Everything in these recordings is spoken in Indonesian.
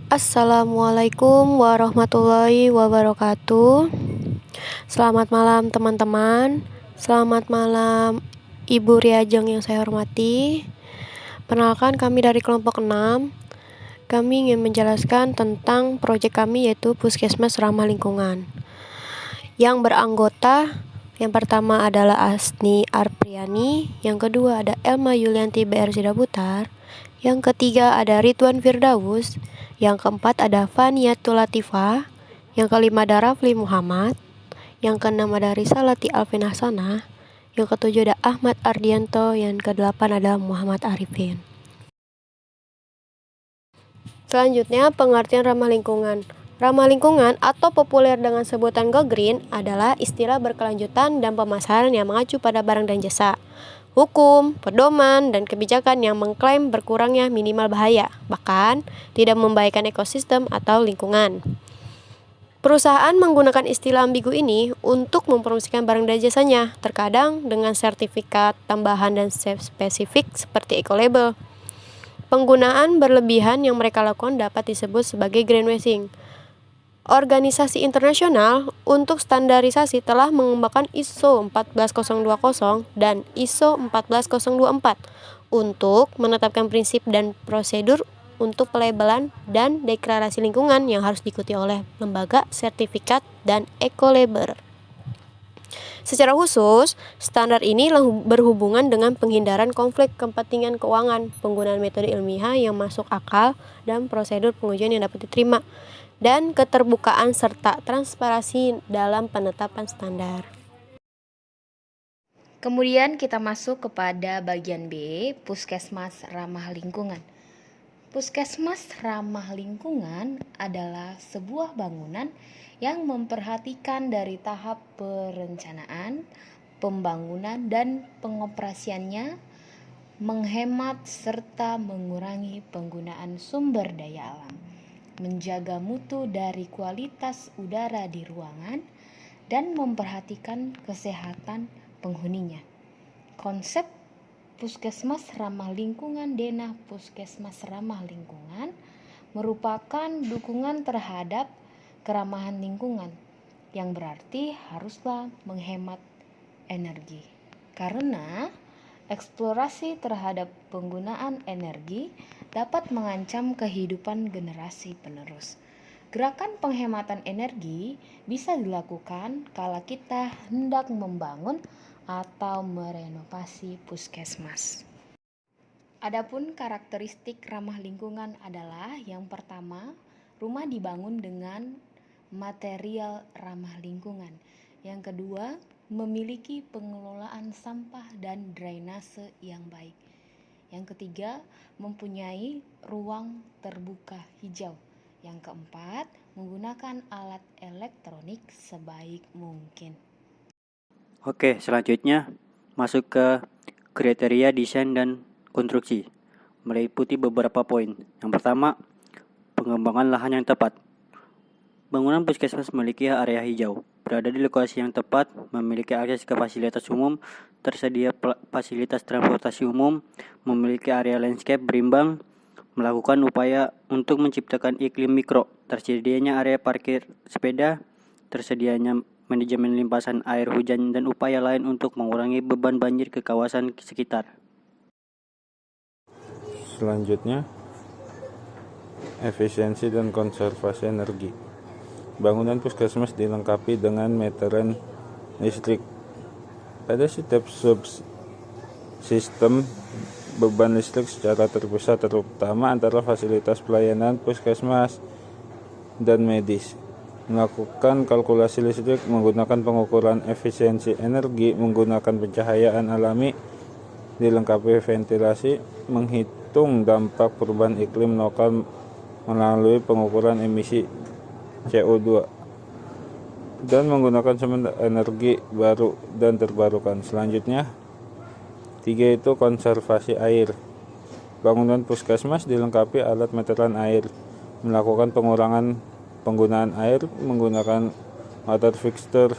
Assalamualaikum warahmatullahi wabarakatuh. Selamat malam teman-teman. Selamat malam Ibu Riajeng yang saya hormati. Perkenalkan, kami dari kelompok 6. Kami ingin menjelaskan tentang proyek kami, yaitu Puskesmas Ramah Lingkungan. Yang beranggota, yang pertama adalah Asni Arpriani, yang kedua ada Elma Yulianti BR Sidaputar, yang ketiga ada Ridwan Firdaus, yang keempat ada Faniatul Latifah, yang kelima ada Rafli Muhammad, yang keenam ada Risalati Alvin Hasanah, yang ketujuh ada Ahmad Ardianto, yang kedelapan ada Muhammad Arifin. Selanjutnya, pengertian ramah lingkungan. Ramah lingkungan atau populer dengan sebutan Go Green adalah istilah berkelanjutan dan pemasaran yang mengacu pada barang dan jasa, hukum, pedoman, dan kebijakan yang mengklaim berkurangnya minimal bahaya, bahkan tidak membahayakan ekosistem atau lingkungan. Perusahaan menggunakan istilah ambigu ini untuk mempromosikan barang dan jasanya, terkadang dengan sertifikat tambahan dan spesifik seperti eco-label. Penggunaan berlebihan yang mereka lakukan dapat disebut sebagai greenwashing. Organisasi internasional untuk standarisasi telah mengembangkan ISO 14020 dan ISO 14024 untuk menetapkan prinsip dan prosedur untuk pelabelan dan deklarasi lingkungan yang harus diikuti oleh lembaga sertifikat dan eco-label. Secara khusus, standar ini berhubungan dengan penghindaran konflik kepentingan keuangan, penggunaan metode ilmiah yang masuk akal, dan prosedur pengujian yang dapat diterima, dan keterbukaan serta transparansi dalam penetapan standar. Kemudian kita masuk kepada bagian B, Puskesmas Ramah Lingkungan. Puskesmas Ramah Lingkungan adalah sebuah bangunan yang memperhatikan dari tahap perencanaan, pembangunan, dan pengoperasiannya, menghemat serta mengurangi penggunaan sumber daya alam, menjaga mutu dari kualitas udara di ruangan, dan memperhatikan kesehatan penghuninya. Konsep Puskesmas Ramah Lingkungan Denah Puskesmas Ramah Lingkungan merupakan dukungan terhadap keramahan lingkungan, yang berarti haruslah menghemat energi, karena eksplorasi terhadap penggunaan energi dapat mengancam kehidupan generasi penerus. Gerakan penghematan energi bisa dilakukan kala kita hendak membangun atau merenovasi puskesmas. Adapun karakteristik ramah lingkungan adalah yang pertama, rumah dibangun dengan material ramah lingkungan. Yang kedua, memiliki pengelolaan sampah dan drainase yang baik. Yang ketiga, mempunyai ruang terbuka hijau. Yang keempat, menggunakan alat elektronik sebaik mungkin. Oke, selanjutnya masuk ke kriteria desain dan konstruksi, meliputi beberapa poin. Yang pertama, pengembangan lahan yang tepat. Bangunan puskesmas memiliki area hijau, berada di lokasi yang tepat, memiliki akses ke fasilitas umum, tersedia fasilitas transportasi umum, memiliki area landscape berimbang, melakukan upaya untuk menciptakan iklim mikro, tersedianya area parkir sepeda, tersedianya manajemen limpasan air hujan, dan upaya lain untuk mengurangi beban banjir ke kawasan sekitar. Selanjutnya, efisiensi dan konservasi energi. Bangunan puskesmas dilengkapi dengan meteran listrik. Pada setiap subsistem beban listrik secara terpisah, terutama antara fasilitas pelayanan puskesmas dan medis. Melakukan kalkulasi listrik menggunakan pengukuran efisiensi energi menggunakan pencahayaan alami, dilengkapi ventilasi, menghitung dampak perubahan iklim lokal melalui pengukuran emisi CO2, dan menggunakan sumber energi baru dan terbarukan. Selanjutnya, 3 itu konservasi air. Bangunan puskesmas dilengkapi alat meteran air, melakukan pengurangan penggunaan air menggunakan water fixture,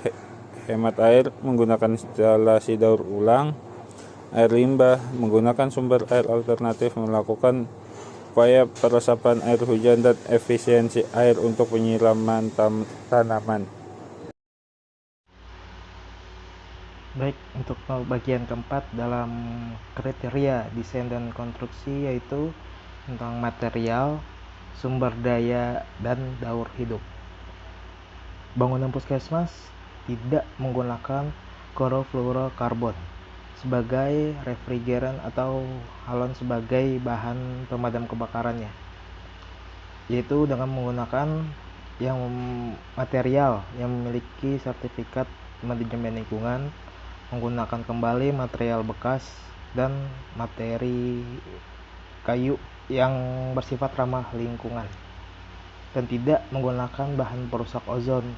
hemat air menggunakan instalasi daur ulang, air limbah menggunakan sumber air alternatif, melakukan upaya peresapan air hujan dan efisiensi air untuk penyiraman tanaman. Baik, untuk bagian keempat dalam kriteria desain dan konstruksi yaitu tentang material, sumber daya, dan daur hidup. Bangunan puskesmas tidak menggunakan klorofluorokarbon sebagai refrigeran atau halon sebagai bahan pemadam kebakarannya, yaitu dengan menggunakan material yang memiliki sertifikat manajemen lingkungan, menggunakan kembali material bekas dan materi kayu yang bersifat ramah lingkungan, dan tidak menggunakan bahan perusak ozon.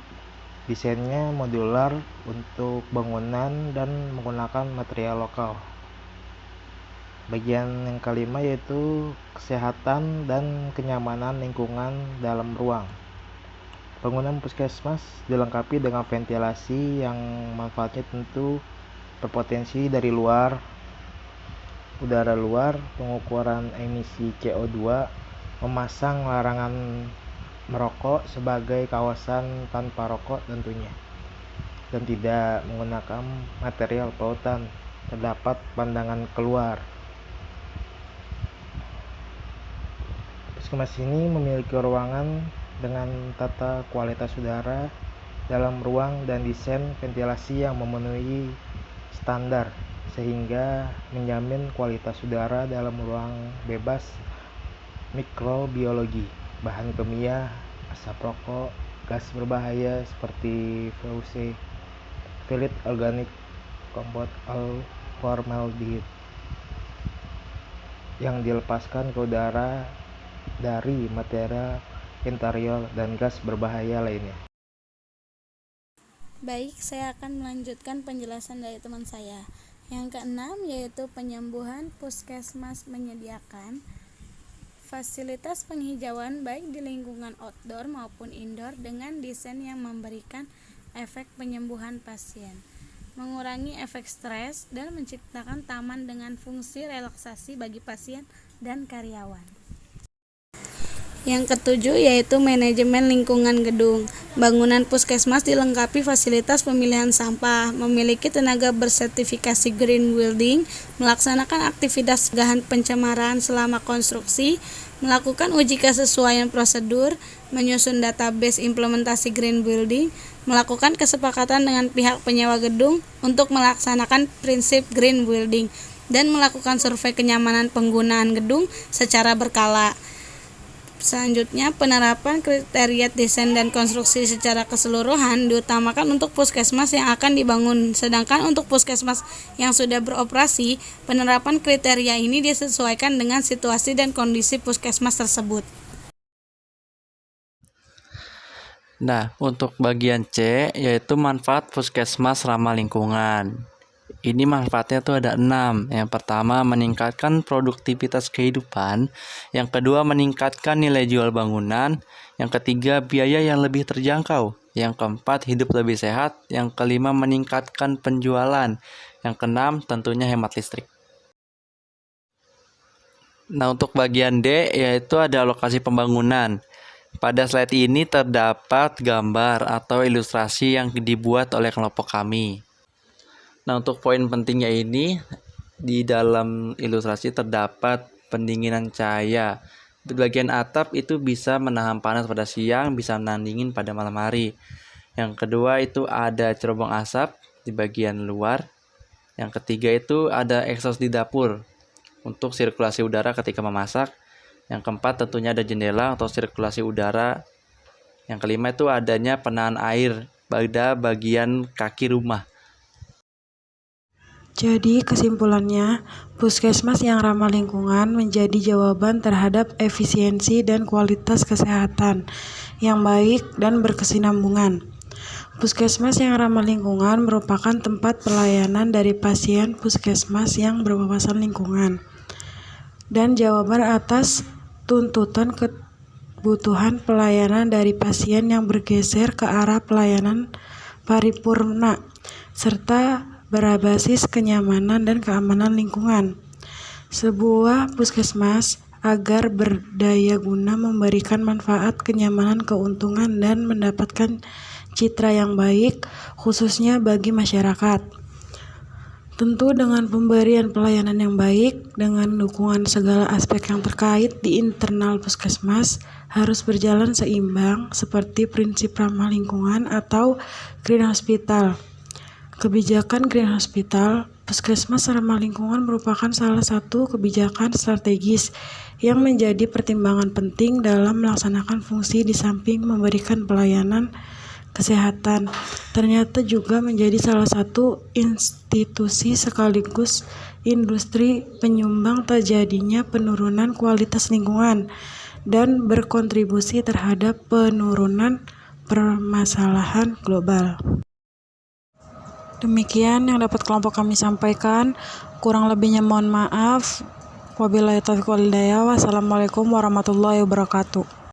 Desainnya modular untuk bangunan dan menggunakan material lokal. Bagian yang kelima yaitu kesehatan dan kenyamanan lingkungan dalam ruang. Bangunan puskesmas dilengkapi dengan ventilasi yang manfaatnya tentu berpotensi dari luar, udara luar, pengukuran emisi CO2, memasang larangan merokok sebagai kawasan tanpa rokok tentunya, dan tidak menggunakan material pautan. Terdapat pandangan keluar. Puskesmas ini memiliki ruangan dengan tata kualitas udara dalam ruang dan desain ventilasi yang memenuhi standar, sehingga menjamin kualitas udara dalam ruang bebas mikrobiologi, bahan kimia, asap rokok, gas berbahaya seperti VOC, Volatile Organic Compound Formaldehyde yang dilepaskan ke udara dari material interior dan gas berbahaya lainnya. Baik, saya akan melanjutkan penjelasan dari teman saya. Yang keenam yaitu penyembuhan. Puskesmas menyediakan fasilitas penghijauan baik di lingkungan outdoor maupun indoor dengan desain yang memberikan efek penyembuhan pasien, mengurangi efek stres, dan menciptakan taman dengan fungsi relaksasi bagi pasien dan karyawan. Yang ketujuh yaitu manajemen lingkungan gedung. Bangunan puskesmas dilengkapi fasilitas pemilihan sampah, memiliki tenaga bersertifikasi Green Building, melaksanakan aktivitas pencegahan pencemaran selama konstruksi, melakukan uji kesesuaian prosedur, menyusun database implementasi Green Building, melakukan kesepakatan dengan pihak penyewa gedung untuk melaksanakan prinsip Green Building, dan melakukan survei kenyamanan penggunaan gedung secara berkala. Selanjutnya, penerapan kriteria desain dan konstruksi secara keseluruhan diutamakan untuk puskesmas yang akan dibangun, sedangkan untuk puskesmas yang sudah beroperasi, penerapan kriteria ini disesuaikan dengan situasi dan kondisi puskesmas tersebut. Nah, untuk bagian C, yaitu manfaat puskesmas ramah lingkungan. Ini manfaatnya tuh ada 6. Yang pertama, meningkatkan produktivitas kehidupan. Yang kedua, meningkatkan nilai jual bangunan. Yang ketiga, biaya yang lebih terjangkau. Yang keempat, hidup lebih sehat. Yang kelima, meningkatkan penjualan. Yang keenam, tentunya hemat listrik. Nah, untuk bagian D, yaitu ada lokasi pembangunan. Pada slide ini terdapat gambar atau ilustrasi yang dibuat oleh kelompok kami. Nah, untuk poin pentingnya ini, di dalam ilustrasi terdapat pendinginan cahaya. Di bagian atap itu bisa menahan panas pada siang, bisa menahan dingin pada malam hari. Yang kedua itu ada cerobong asap di bagian luar. Yang ketiga itu ada exhaust di dapur untuk sirkulasi udara ketika memasak. Yang keempat tentunya ada jendela atau sirkulasi udara. Yang kelima itu adanya penahan air pada bagian kaki rumah. Jadi kesimpulannya, puskesmas yang ramah lingkungan menjadi jawaban terhadap efisiensi dan kualitas kesehatan yang baik dan berkesinambungan. Puskesmas yang ramah lingkungan merupakan tempat pelayanan dari pasien puskesmas yang berwawasan lingkungan dan jawaban atas tuntutan kebutuhan pelayanan dari pasien yang bergeser ke arah pelayanan paripurna serta berbasis kenyamanan dan keamanan lingkungan. Sebuah puskesmas agar berdaya guna, memberikan manfaat, kenyamanan, keuntungan, dan mendapatkan citra yang baik, khususnya bagi masyarakat. Tentu dengan pemberian pelayanan yang baik, dengan dukungan segala aspek yang terkait di internal puskesmas harus berjalan seimbang seperti prinsip ramah lingkungan atau Green Hospital. Kebijakan Green Hospital, puskesmas ramah lingkungan merupakan salah satu kebijakan strategis yang menjadi pertimbangan penting dalam melaksanakan fungsi di samping memberikan pelayanan kesehatan. Ternyata juga menjadi salah satu institusi sekaligus industri penyumbang terjadinya penurunan kualitas lingkungan dan berkontribusi terhadap penurunan permasalahan global. Demikian yang dapat kelompok kami sampaikan. Kurang lebihnya mohon maaf. Wabillahi taufiq wal hidayah. Wassalamualaikum warahmatullahi wabarakatuh.